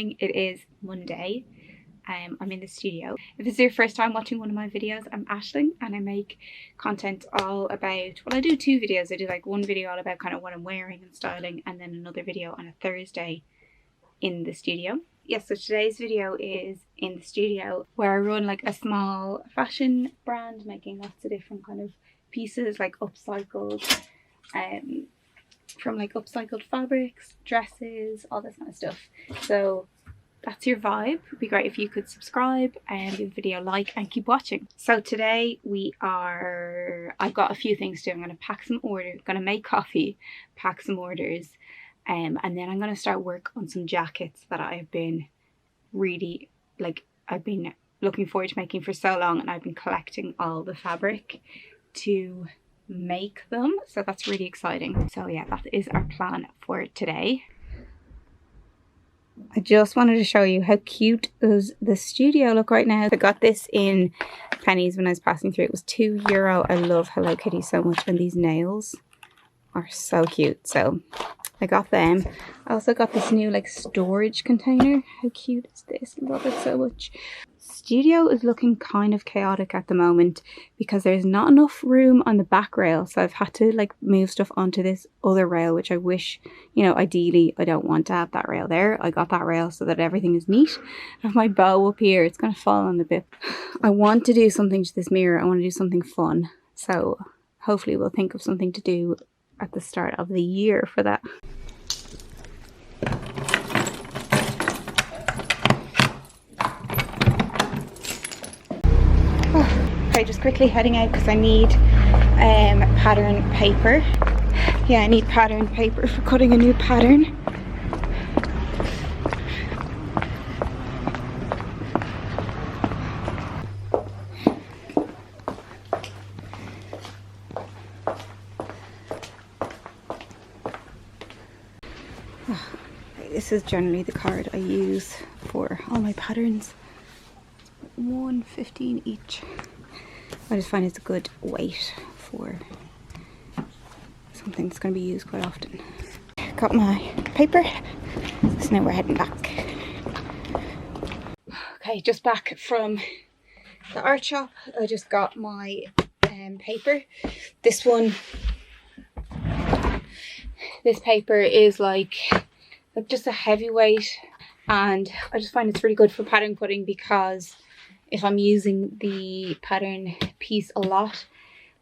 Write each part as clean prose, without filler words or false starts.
morning. It is Monday. I'm in the studio. If this is your first time watching one of my videos, I'm Aisling and I make content all about, well, I do two videos. I do like one video all about kind of what I'm wearing and styling, and then another video on a Thursday in the studio. Yes, so today's video is in the studio where I run like a small fashion brand making lots of different kind of pieces, like upcycled, from like upcycled fabrics, dresses, all this kind of stuff. So that's your vibe. It'd be great if you could subscribe and give the video a like and keep watching. So today I've got a few things to do. I'm going to pack some orders, going to make coffee, pack some orders, and then I'm going to start work on some jackets that I've been really, I've been looking forward to making for so long, and I've been collecting all the fabric to make them, so that's really exciting. So yeah, that is our plan for today. I just wanted to show you how cute does the studio look right now. I got this in Pennies when I was passing through. It was €2. I love Hello Kitty so much, and these nails are so cute, so I got them. I also got this new like storage container. How cute is this? Love it so much. Studio is looking kind of chaotic at the moment because there's not enough room on the back rail, so I've had to like move stuff onto this other rail, which I wish, you know, ideally I don't want to have that rail there. I got that rail so that everything is neat. I have my bow up here, it's gonna fall on the bit. I want to do something to this mirror. I want to do something fun, so hopefully we'll think of something to do at the start of the year for that. Okay, just quickly heading out because I need pattern paper. Yeah, I need pattern paper for cutting a new pattern. This is generally the card I use for all my patterns. $1.15 each. I just find it's a good weight for something that's going to be used quite often. Got my paper, so now we're heading back. Okay, just back from the art shop. I just got my paper. This paper is like just a heavyweight, and I just find it's really good for pattern cutting because if I'm using the pattern piece a lot,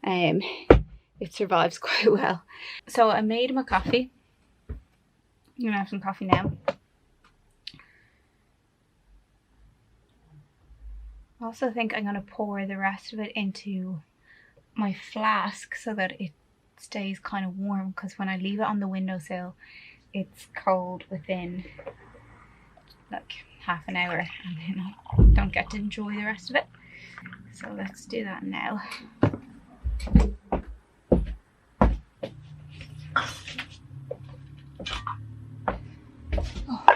it survives quite well. So I made my coffee. I'm gonna have some coffee now. I also think I'm gonna pour the rest of it into my flask so that it stays kind of warm, because when I leave it on the windowsill, it's cold within like half an hour, and then I don't get to enjoy the rest of it. So let's do that now. Oh.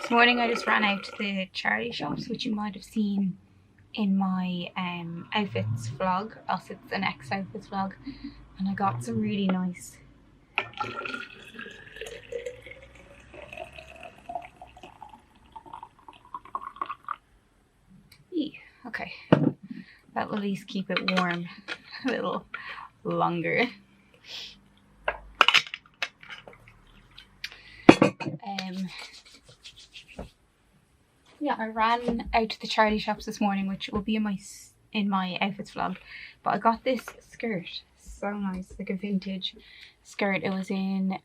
This morning I just ran out to the charity shops, which you might have seen in my outfits vlog. Also, it's an ex outfits vlog, and I got some really nice okay, that will at least keep it warm a little longer. Yeah, I ran out to the charity shops this morning, which will be in my outfits vlog, but I got this skirt. So nice, like a vintage skirt. It was in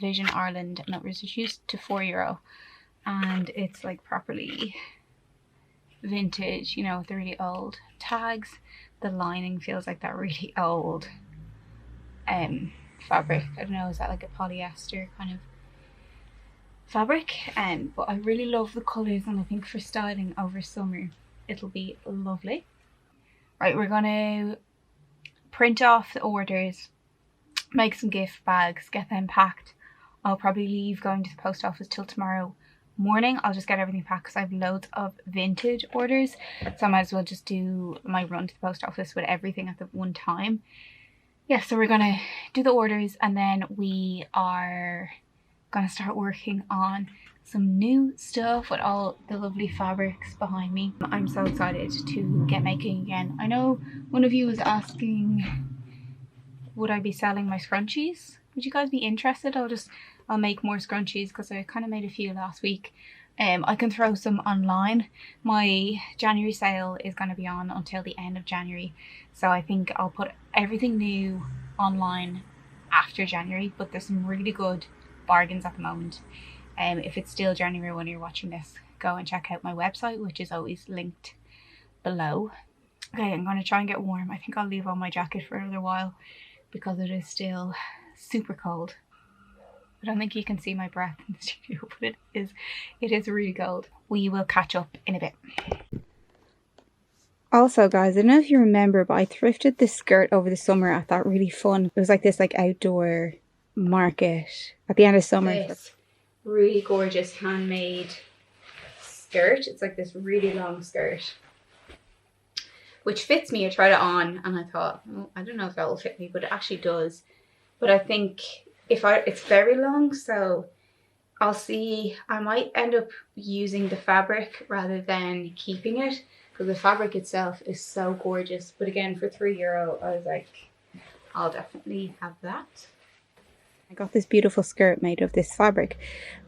Vision Ireland, and it was reduced to €4, and it's like properly vintage, you know, with the really old tags. The lining feels like that really old fabric. I don't know, is that like a polyester kind of fabric? But I really love the colours, and I think for styling over summer it'll be lovely. Right, we're gonna print off the orders, make some gift bags, get them packed. I'll probably leave going to the post office till tomorrow morning I'll just get everything packed because I have loads of vintage orders, so I might as well just do my run to the post office with everything at the one time. Yeah, so we're gonna do the orders and then we are gonna start working on some new stuff with all the lovely fabrics behind me. I'm so excited to get making again. I know one of you was asking, would I be selling my scrunchies? Would you guys be interested? I'll make more scrunchies because I kind of made a few last week. I can throw some online. My January sale is going to be on until the end of January, so I think I'll put everything new online after January, but there's some really good bargains at the moment. If it's still January when you're watching this, go and check out my website, which is always linked below. Okay, I'm going to try and get warm. I think I'll leave on my jacket for another while because it is still super cold. I don't think you can see my breath in the studio, but it is really cold. We will catch up in a bit. Also guys, I don't know if you remember, but I thrifted this skirt over the summer. I thought really fun. It was like this outdoor market at the end of summer. This really gorgeous handmade skirt. It's like this really long skirt, which fits me. I tried it on and I thought, oh, I don't know if that will fit me, but it actually does. But I think it's very long, so I'll see. I might end up using the fabric rather than keeping it because the fabric itself is so gorgeous. But again, for €3, I was like, I'll definitely have that. I got this beautiful skirt made of this fabric,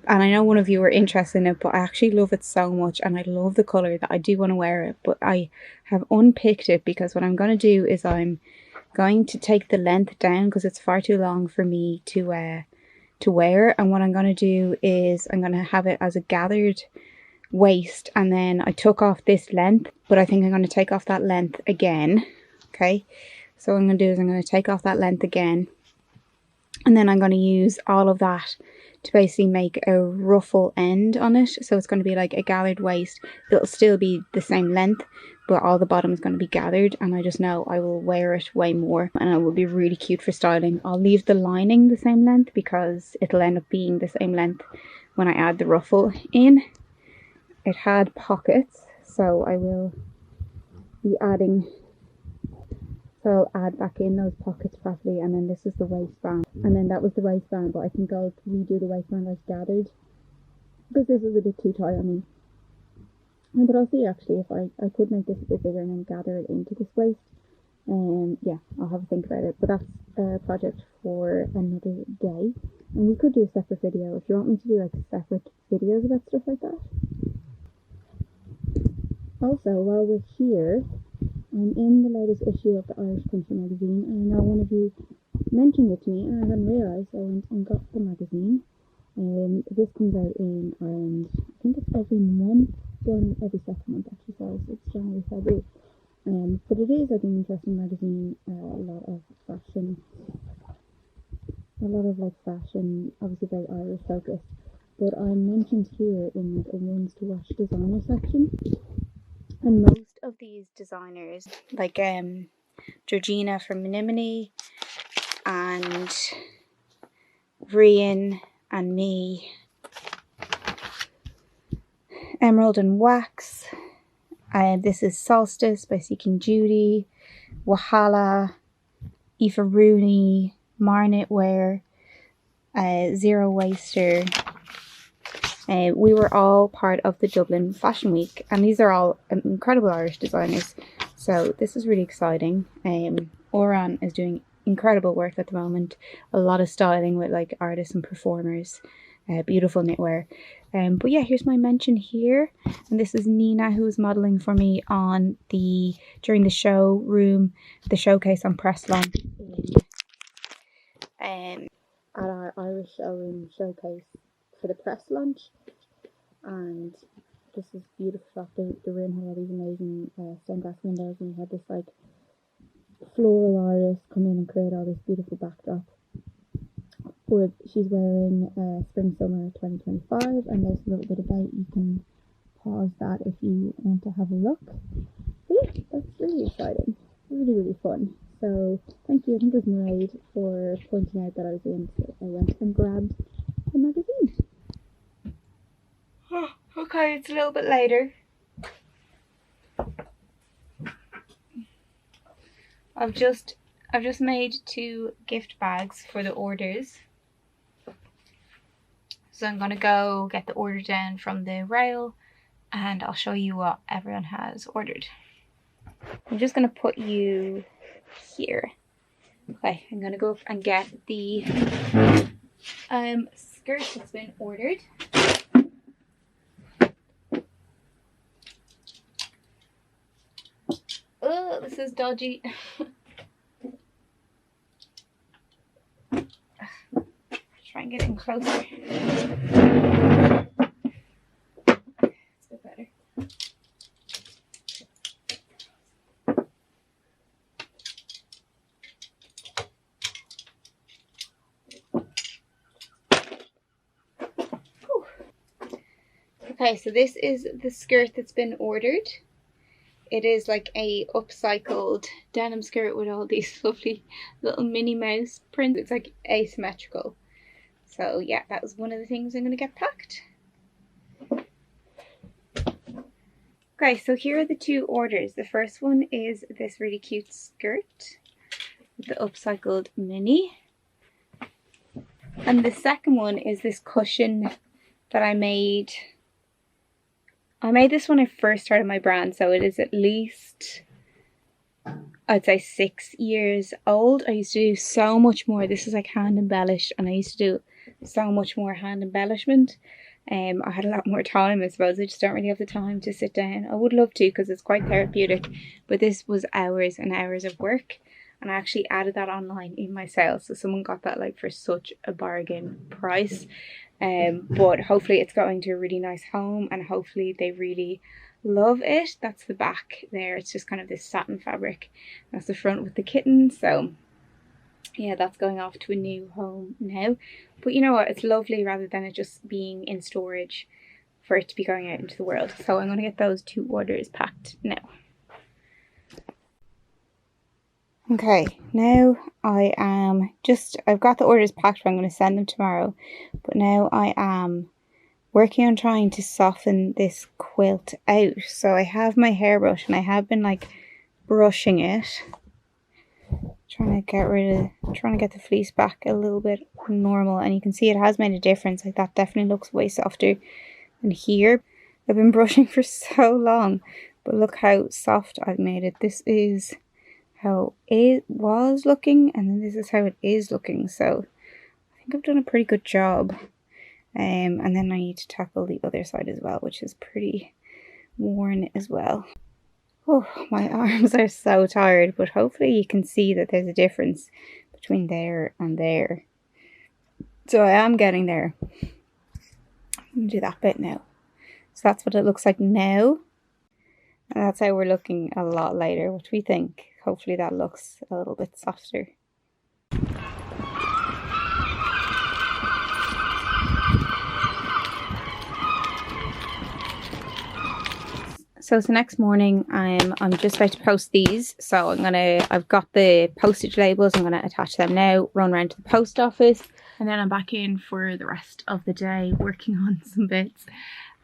and I know one of you were interested in it, but I actually love it so much and I love the colour that I do want to wear it, but I have unpicked it because what I'm going to do is I'm going to take the length down because it's far too long for me to wear, and what I'm going to do is I'm going to have it as a gathered waist, and then I took off this length, but I think I'm going to take off that length again. Okay, so what I'm going to do is I'm going to take off that length again, and then I'm going to use all of that to basically make a ruffle end on it. So it's going to be like a gathered waist. It'll still be the same length, but all the bottom is going to be gathered, and I just know I will wear it way more and it will be really cute for styling. I'll leave the lining the same length because it'll end up being the same length when I add the ruffle in. It had pockets, so I will be adding, so I'll add back in those pockets properly, and then this is the waistband, and then that was the waistband, but I think I'll redo the waistband as gathered because this is a bit too tight on me. But I'll see actually if I could make this a bit bigger and then gather it into this waist. Yeah, I'll have a think about it, but that's a project for another day, and we could do a separate video if you want me to do like separate videos about stuff like that. Also, while we're here, I'm in the latest issue of the Irish Country magazine, and I know one of you mentioned it to me and I hadn't realised, so I went and got the magazine. This comes out in Ireland, I think it's every month, done every second month actually, so it's January, February. But it is like an interesting magazine, a lot of fashion, obviously very Irish focused, but I'm mentioned here in the ones to watch designer section. And most of these designers, like Georgina from Menominee and Rian and me, Emerald and Wax, this is Solstice by Seeking Judy, Wahala, Aoife Rooney, Marnit Wear, Zero Waster. We were all part of the Dublin Fashion Week, and these are all incredible Irish designers, so this is really exciting. Oran is doing incredible work at the moment, a lot of styling with like artists and performers, beautiful knitwear. But yeah, here's my mention here, and this is Nina, who was modelling for me on during the showcase on Press Launch at our Irish showroom showcase for the press launch. And this is beautiful. The room had all these amazing stained glass windows, and we had this like floral artist come in and create all this beautiful backdrop. But she's wearing spring summer 2025, and there's a little bit about, you can pause that if you want to have a look. But yeah, that's really exciting, really fun. So thank you, I think it was Mairead, for pointing out that I was doing it. I went and grabbed the magazine. Oh, okay, it's a little bit later. I've just made 2 gift bags for the orders. So I'm gonna go get the order down from the rail and I'll show you what everyone has ordered. I'm just gonna put you here. Okay, I'm gonna go up and get the skirt that's been ordered. Oh, this is dodgy. Try and get in closer. It's a bit better. Whew. Okay, so this is the skirt that's been ordered. It is like a upcycled denim skirt with all these lovely little Minnie Mouse prints. It's like asymmetrical. So yeah, that was one of the things I'm going to get packed. Okay, so here are the 2 orders. The first one is this really cute skirt with the upcycled mini. And the second one is this cushion that I made. I made this when I first started my brand, so it is at least, I'd say 6 years old. I used to do so much more. This is like hand embellished, and I used to do so much more hand embellishment. I had a lot more time, I suppose. I just don't really have the time to sit down. I would love to because it's quite therapeutic, but this was hours and hours of work, and I actually added that online in my sale, so someone got that like for such a bargain price. But hopefully it's going to a really nice home, and hopefully they really love it. That's the back there. It's just kind of this satin fabric. That's the front with the kitten. So yeah, that's going off to a new home now. But you know what? It's lovely rather than it just being in storage for it to be going out into the world. So I'm going to get those 2 orders packed now. Okay, now I've got the orders packed, but I'm going to send them tomorrow. But now I am working on trying to soften this quilt out. So I have my hairbrush and I have been like brushing it. Trying to get the fleece back a little bit normal, and you can see it has made a difference. Like that definitely looks way softer than here. I've been brushing for so long, but look how soft I've made it. This is how it was looking, and then this is how it is looking. So I think I've done a pretty good job. And then I need to tackle the other side as well, which is pretty worn as well. Oh, my arms are so tired, but hopefully you can see that there's a difference between there and there. So I am getting there. I'm going to do that bit now. So that's what it looks like now. And that's how we're looking a lot later. What do we think? Hopefully that looks a little bit softer. So it's the next morning. I'm just about to post these. So I've got the postage labels. I'm gonna attach them now, run around to the post office, and then I'm back in for the rest of the day working on some bits.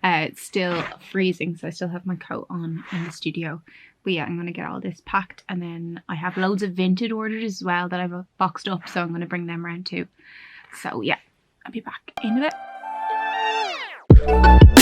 It's still freezing, so I still have my coat on in the studio. But yeah, I'm gonna get all this packed, and then I have loads of Vinted orders as well that I've boxed up, so I'm gonna bring them around too. So yeah, I'll be back in a bit.